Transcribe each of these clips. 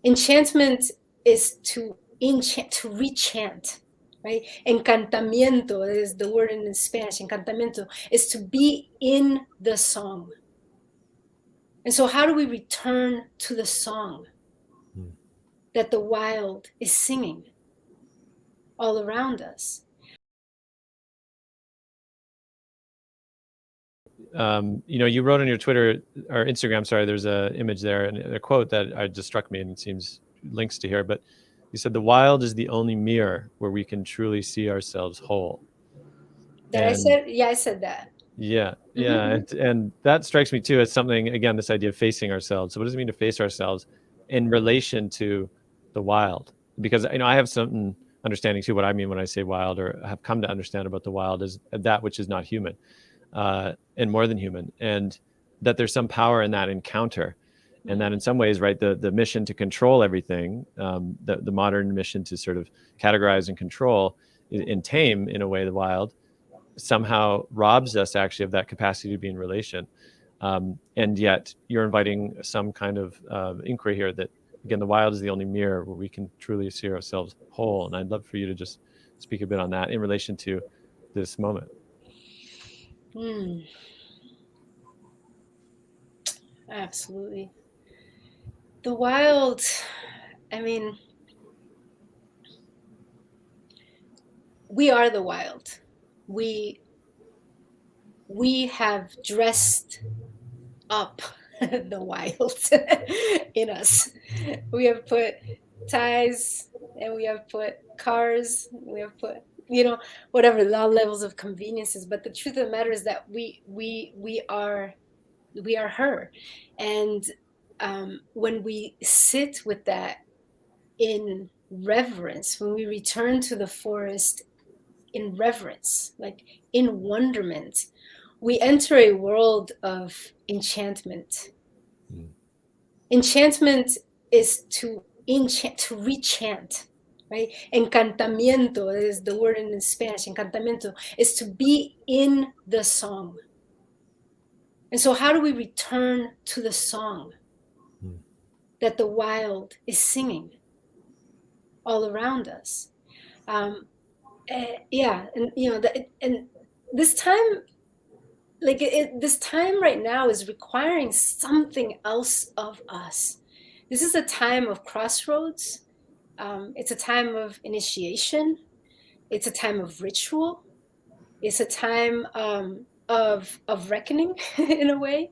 Enchantment is to enchant, to rechant, right? Encantamiento is the word in Spanish. Encantamiento is to be in the song. And so how do we return to the song that the wild is singing all around us? You wrote on your Twitter or Instagram, sorry, there's an image there and a quote that just struck me, and it seems links to here, but you said the wild is the only mirror where we can truly see ourselves whole. That I said? Yeah, I said that. Yeah, and that strikes me too as something, again, this idea of facing ourselves. So what does it mean to face ourselves in relation to the wild? Because I have some understanding too. What I mean when I say wild, or have come to understand about the wild, is that which is not human, and more than human, and that there's some power in that encounter, and that in some ways, right, the mission to control everything, the modern mission to sort of categorize and control and tame, in a way, the wild, somehow robs us actually of that capacity to be in relation. And yet you're inviting some kind of inquiry here that, again, the wild is the only mirror where we can truly see ourselves whole. And I'd love for you to just speak a bit on that in relation to this moment. Absolutely. The wild, I mean, we are the wild. We have dressed up the wild in us. We have put ties, and we have put cars, we have put, whatever, all levels of conveniences. But the truth of the matter is that we are her. And when we sit with that in reverence, when we return to the forest in reverence, like in wonderment, we enter a world of enchantment. Enchantment is to enchant, to rechant, right? Encantamiento is the word in Spanish. Encantamiento is to be in the song. And so how do we return to the song that the wild is singing all around us? Yeah, and and this time, like this time right now is requiring something else of us. This is a time of crossroads. It's a time of initiation. It's a time of ritual. It's a time of reckoning in a way.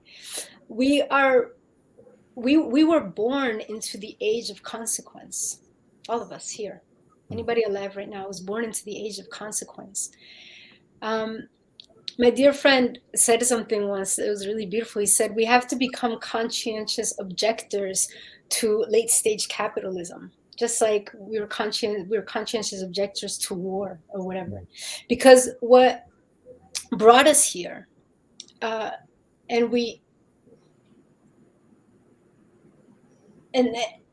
We were born into the age of consequence. All of us here. Anybody alive right now was born into the age of consequence. My dear friend said something once, it was really beautiful. He said, we have to become conscientious objectors to late stage capitalism, just like we're conscientious objectors to war or whatever. Because what brought us here,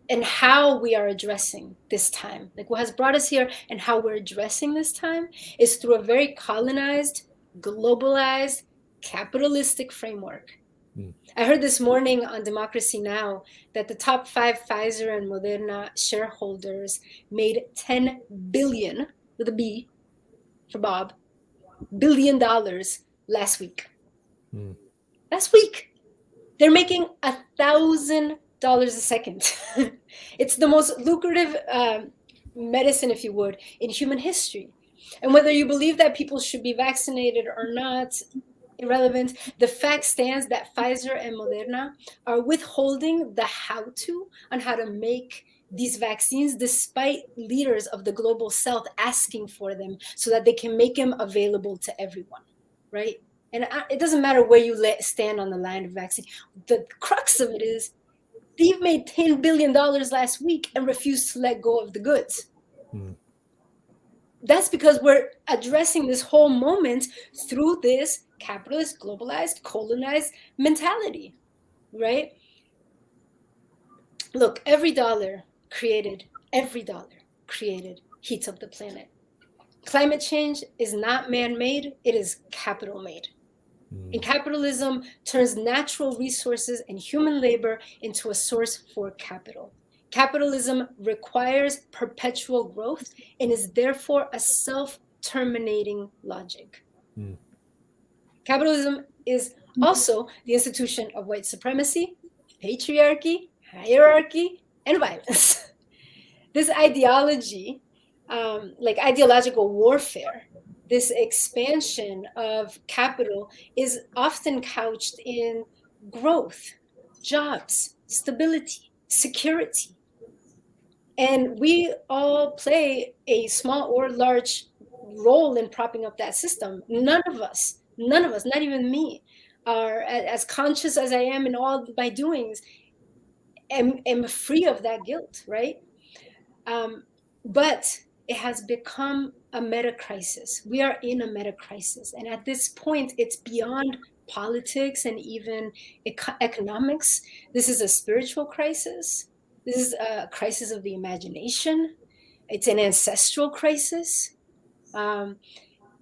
and how we are addressing this time, like what has brought us here and how we're addressing this time, is through a very colonized, globalized, capitalistic framework. I heard this morning on Democracy Now! That the top 5 Pfizer and Moderna shareholders made $10 billion, with a B for Bob, $billion last week. Last week. They're making $1,000 a second. It's the most lucrative medicine, if you would, in human history. And whether you believe that people should be vaccinated or not, irrelevant. The fact stands that Pfizer and Moderna are withholding the how-to on how to make these vaccines, despite leaders of the global south asking for them so that they can make them available to everyone, right? And it doesn't matter where you stand on the line of vaccine. The crux of it is they've made $10 billion last week and refused to let go of the goods. That's because we're addressing this whole moment through this capitalist, globalized, colonized mentality, right? Look, every dollar created heats up the planet. Climate change is not man-made, it is capital-made. And capitalism turns natural resources and human labor into a source for capital. Capitalism requires perpetual growth and is therefore a self-terminating logic. Mm. Capitalism is also the institution of white supremacy, patriarchy, hierarchy, and violence. This ideology, like ideological warfare, this expansion of capital is often couched in growth, jobs, stability, security. And we all play a small or large role in propping up that system. None of us, not even me, are as conscious as I am in all my doings, am free of that guilt, right? But it has become a meta crisis. We are in a meta crisis. And at this point, it's beyond politics and even economics. This is a spiritual crisis. This is a crisis of the imagination. It's an ancestral crisis.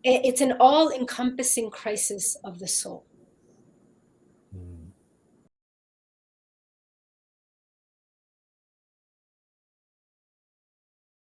It's an all encompassing crisis of the soul.